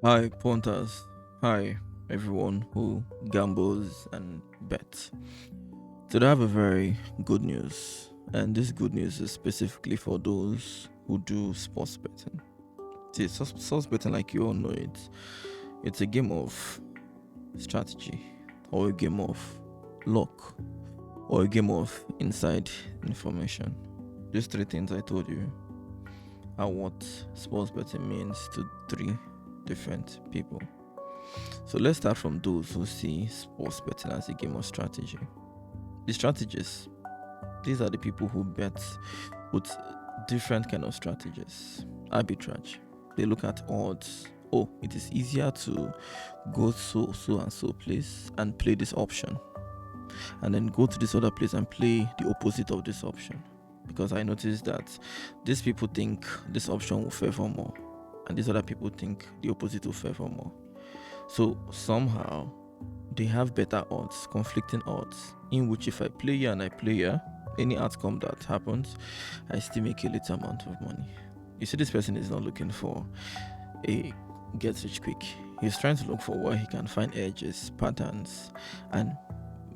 Hi, punters. Hi, everyone who gambles and bets. Today, I have a very good news, and this good news is specifically for those who do sports betting. See, sports betting, like you all know it, it's a game of strategy, or a game of luck, or a game of inside information. These three things I told you are what sports betting means to three different people. So let's start from those who see sports betting as a game of strategy. The strategists, these are the people who bet with different kind of strategies. Arbitrage. They look at odds. Oh, it is easier to go so and so place and play this option, and then go to this other place and play the opposite of this option. Because I noticed that these people think this option will favor more, and these other people think the opposite will favor more. So somehow they have better odds, conflicting odds, in which if I play here and I play here, any outcome that happens, I still make a little amount of money. You see, this person is not looking for a get rich quick. He's trying to look for where he can find edges, patterns, and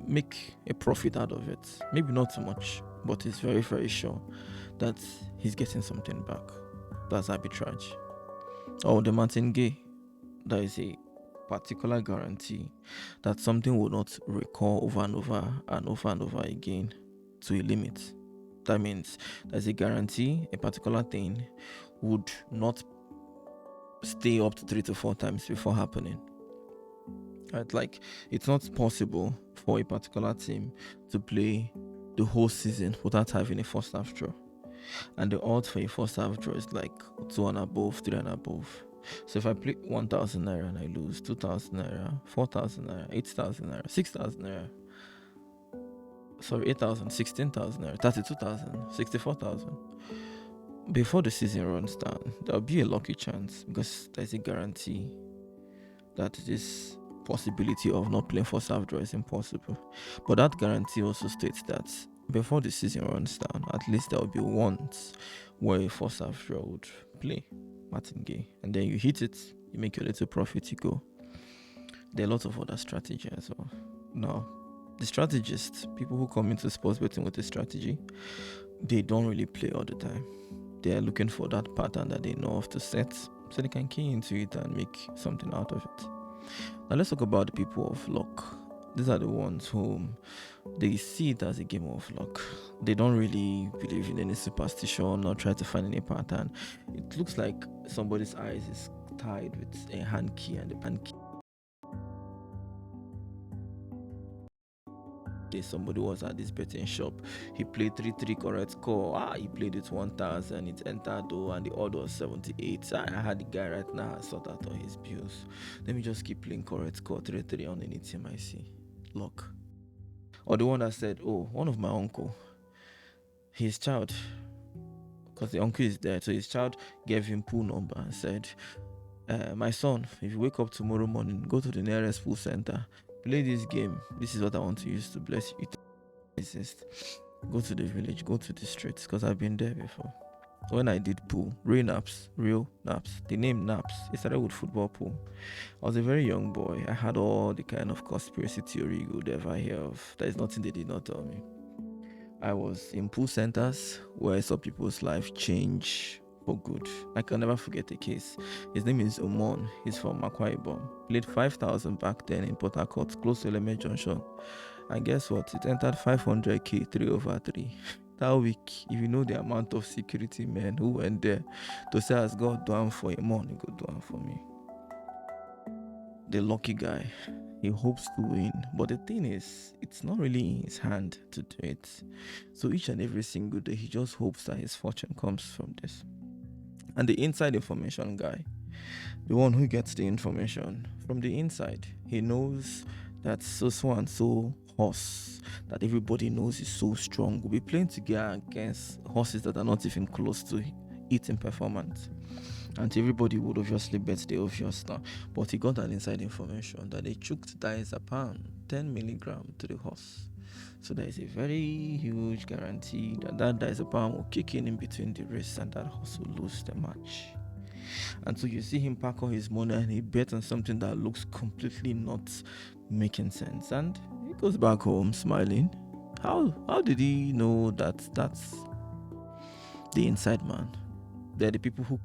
make a profit out of it. Maybe not too much, but he's very, very sure that he's getting something back. That's arbitrage. Or the martingale, that is a particular guarantee that something will not recur over and over and over and over again to a limit. That means there's a guarantee a particular thing would not stay up to 3 to 4 times before happening. Right? Like it's not possible for a particular team to play the whole season without having a first half draw. And the odds for a first half draw is like 2 and above, 3 and above. So if I play 1,000 naira and I lose 2,000 naira, 4,000 naira, 8,000 naira, 6,000 naira, sorry, 8,000, 16,000 naira, 32,000, 64,000. Before the season runs down, there'll be a lucky chance because there's a guarantee that this possibility of not playing first half draw is impossible. But that guarantee also states that before the season runs down, at least there will be once where a first half draw would play martingale, and then you hit it, you make your little profit, you go. There are lots of other strategies as well. Now, the strategists, people who come into sports betting with a strategy, they don't really play all the time. They are looking for that pattern that they know of to set so they can key into it and make something out of it. Now let's talk about the people of luck. These are the ones whom they see it as a game of luck. They don't really believe in any superstition or try to find any pattern. It looks like somebody's eyes is tied with a hand key, and the hand key. Somebody was at this betting shop. He played 3-3 correct score. He played it 1,000. It entered though, and the odd was 78. I had the guy right now. I sort out all his bills. Let me just keep playing correct score 3-3 on any team I see. Luck. Or the one that said, "Oh, one of my uncle, his child, because the uncle is there, so his child gave him pool number and said, my son, if you wake up tomorrow morning, go to the nearest pool center, play this game. This is what I want to use to bless you." Exist. Go to the village, go to the streets, because I've been there before. When I did pool, real naps, the name naps, it started with football pool. I was a very young boy. I had all the kind of conspiracy theory you would ever hear of. There is nothing they did not tell me. I was in pool centers where I saw people's life change for good. I can never forget a case. His name is Omon. He's from Akwa Ibom. Played 5,000 back then in Port Harcourt, close to Element Junction. And guess what? It entered 500k 3/3. That week, if you know the amount of security men who went there to say, as God done for him, money go done for me. The lucky guy, he hopes to win, but the thing is, it's not really in his hand to do it. So each and every single day, he just hopes that his fortune comes from this. And the inside information guy, the one who gets the information from the inside, he knows that so and so horse that everybody knows is so strong will be playing together against horses that are not even close to it in performance. And everybody would obviously bet the obvious now. But he got an inside information that they choked diazepam 10 milligram to the horse. So there is a very huge guarantee that diazepam will kick in between the race and that horse will lose the match. And so you see him pack all his money and he bet on something that looks completely not making sense. And he goes back home smiling. How did he know that that's the inside man? They're the people who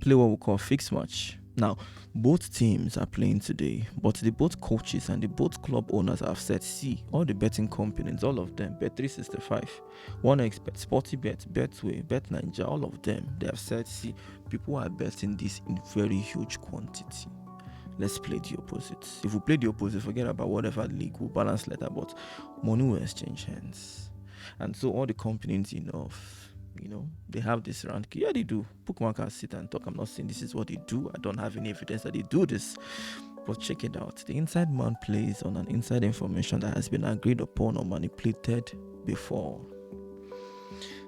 play what we call fixed match. Now, both teams are playing today, but the both coaches and the both club owners have said, see, all the betting companies, all of them, Bet365, OneXBet, SportyBet, Betway, BetNinja, all of them, they have said, see, people are betting this in very huge quantity. Let's play the opposite. If we play the opposite, forget about whatever league will balance later, but money will exchange hands. And so all the companies they have this round. Yeah, they do. Bookmakers sit and talk. I'm not saying this is what they do. I don't have any evidence that they do this. But check it out. The inside man plays on an inside information that has been agreed upon or manipulated before.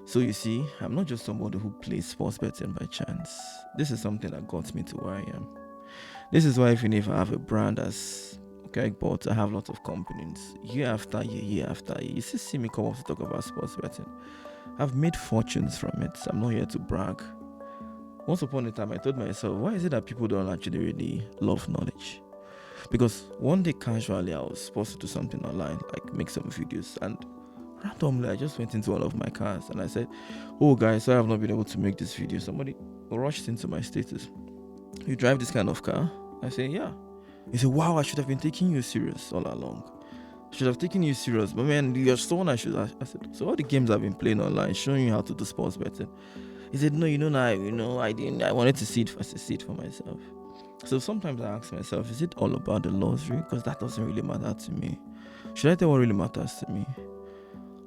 So you see, I'm not just somebody who plays sports betting by chance. This is something that got me to where I am. This is why even if I have a brand as but I have lots of companies. Year after year after year. You see me come up to talk about sports betting. I've made fortunes from it. I'm not here to brag. Once upon a time, I told myself, why is it that people don't actually really love knowledge? Because one day casually, I was supposed to do something online, like make some videos, and randomly, I just went into one of my cars and I said, oh guys, sorry I've not been able to make this video. Somebody rushed into my status. You drive this kind of car? I said, yeah. He said, wow, I should have been taking you serious all along. Should have taken you serious, but man, you're someone I should. I said, so all the games I've been playing online, showing you how to do sports betting. He said, no, I didn't. I wanted to see it first, to see it for myself. So sometimes I ask myself, is it all about the lottery? Because that doesn't really matter to me. Should I tell what really matters to me?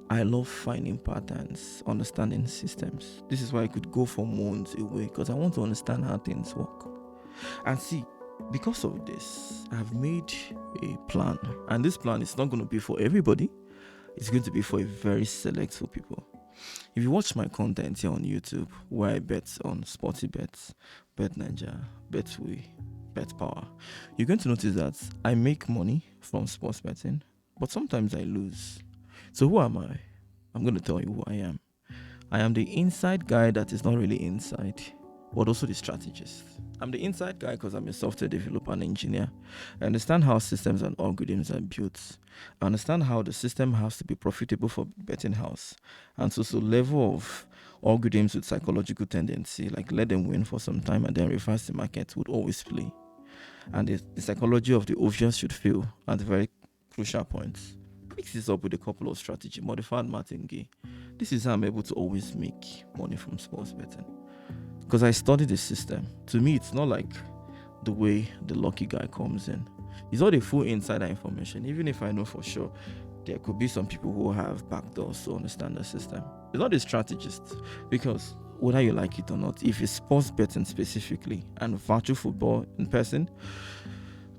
I love finding patterns, understanding systems. This is why I could go for months away, because I want to understand how things work. And see, because of this, I've made a plan, and this plan is not going to be for everybody. It's going to be for a very select few people. If you watch my content here on YouTube, where I bet on SportyBet, BetNinja, Betway, BetPower, you're going to notice that I make money from sports betting, but sometimes I lose. So who am I? I'm going to tell you who I am. I am the inside guy that is not really inside, but also the strategist. I'm the inside guy because I'm a software developer and engineer. I understand how systems and algorithms are built. I understand how the system has to be profitable for betting house. And so level of algorithms with psychological tendency, like let them win for some time and then reverse the market, would always play. And the psychology of the obvious should fail at very crucial points. Mix this up with a couple of strategy, modified martingale. This is how I'm able to always make money from sports betting. Because I studied the system. To me, it's not like the way the lucky guy comes in. It's not a full insider information. Even if I know for sure, there could be some people who have backdoors to understand the system. It's not a strategist. Because whether you like it or not, if it's sports betting specifically and virtual football in person,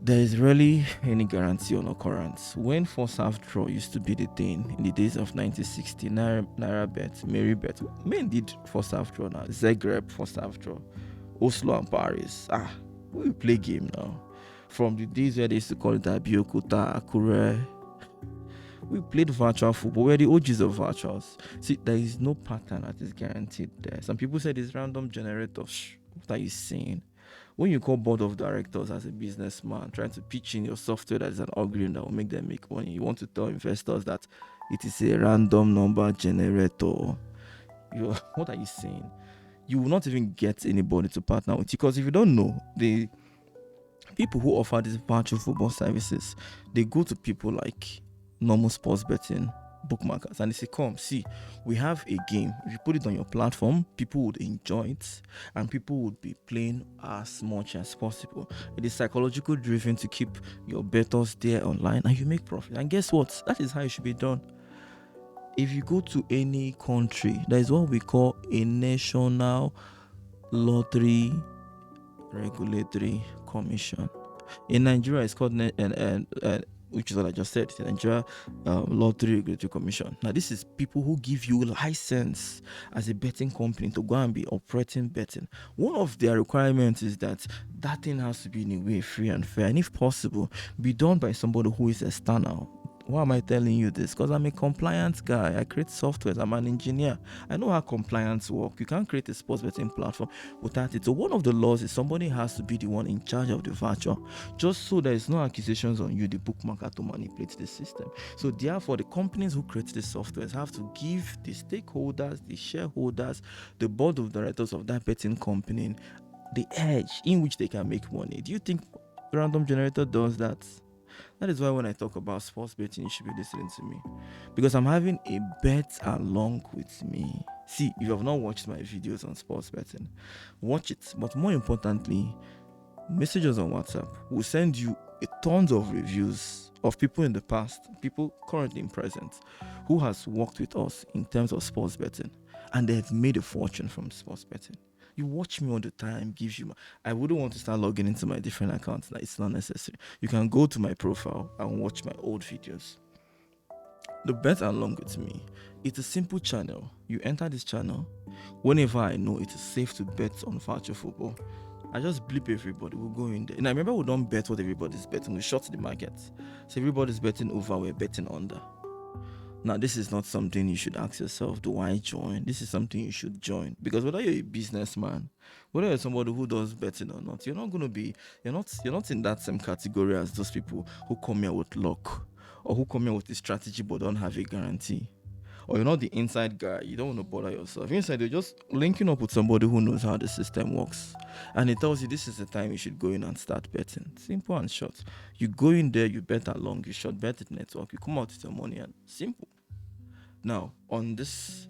there is rarely any guarantee on occurrence. When first half draw used to be the thing in the days of 1960, Naira bet, Mary bet, men did first half draw now. Zagreb first half draw, Oslo and Paris. We play game now. From the days where they used to call it Abiyokuta, Akure, we played virtual football. We're the OGs of virtuals. See, there is no pattern that is guaranteed there. Some people said it's random generator. What are you saying? When you call board of directors as a businessman trying to pitch in your software that is an algorithm that will make them make money, you want to tell investors that it is a random number generator. What are you saying? You will not even get anybody to partner with you, because if you don't know, the people who offer these virtual football services, they go to people like normal sports betting bookmakers and they say, come see, we have a game. If you put it on your platform, people would enjoy it and people would be playing as much as possible. It is psychological driven to keep your bettors there online and you make profit. And guess what? That is how it should be done. If you go to any country, there is what we call a national lottery regulatory commission. In Nigeria, it's called which is what I just said, the Nigeria Lottery Regulatory Commission. Now, this is people who give you license as a betting company to go and be operating betting. One of their requirements is that thing has to be in a way free and fair, and if possible, be done by somebody who is external. Why am I telling you this? Because I'm a compliance guy. I create softwares. I'm an engineer. I know how compliance works. You can't create a sports betting platform without it. So one of the laws is somebody has to be the one in charge of the voucher, just so there is no accusations on you, the bookmaker, to manipulate the system. So therefore, the companies who create these softwares have to give the stakeholders, the shareholders, the board of directors of that betting company the edge in which they can make money. Do you think random generator does that? That is why when I talk about sports betting, you should be listening to me, because I'm having a bet along with me. See, if you have not watched my videos on sports betting, watch it. But more importantly, messages on WhatsApp will send you tons of reviews of people in the past, people currently in present, who has worked with us in terms of sports betting, and they have made a fortune from sports betting. You watch me all the time, gives you. I wouldn't want to start logging into my different accounts. Like, it's not necessary. You can go to my profile and watch my old videos. The bet along with me. It's a simple channel. You enter this channel. Whenever I know it is safe to bet on virtual football, I just bleep everybody. We'll go in there. And I remember we don't bet what everybody's betting. We short the market. So everybody's betting over, we're betting under. Now, this is not something you should ask yourself, do I join? This is something you should join. Because whether you're a businessman, whether you're somebody who does betting or not, you're not in that same category as those people who come here with luck, or who come here with a strategy but don't have a guarantee. Or you're not the inside guy, you don't want to bother yourself. Inside, you're just linking up with somebody who knows how the system works. And it tells you this is the time you should go in and start betting. Simple and short. You go in there, you bet along, you short bet it network, you come out with your money, and simple. Now, on this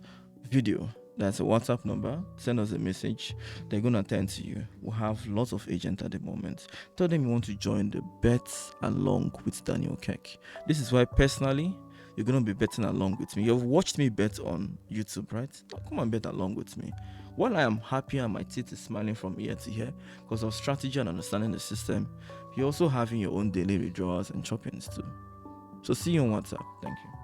video, that's a WhatsApp number. Send us a message. They're going to attend to you. We have lots of agents at the moment. Tell them you want to join the bets along with Daniel Keck. This is why personally, you're going to be betting along with me. You've watched me bet on YouTube, right? Now come and bet along with me. While I am happy and my teeth is smiling from ear to ear because of strategy and understanding the system, you're also having your own daily withdrawals and choppings too. So see you on WhatsApp. Thank you.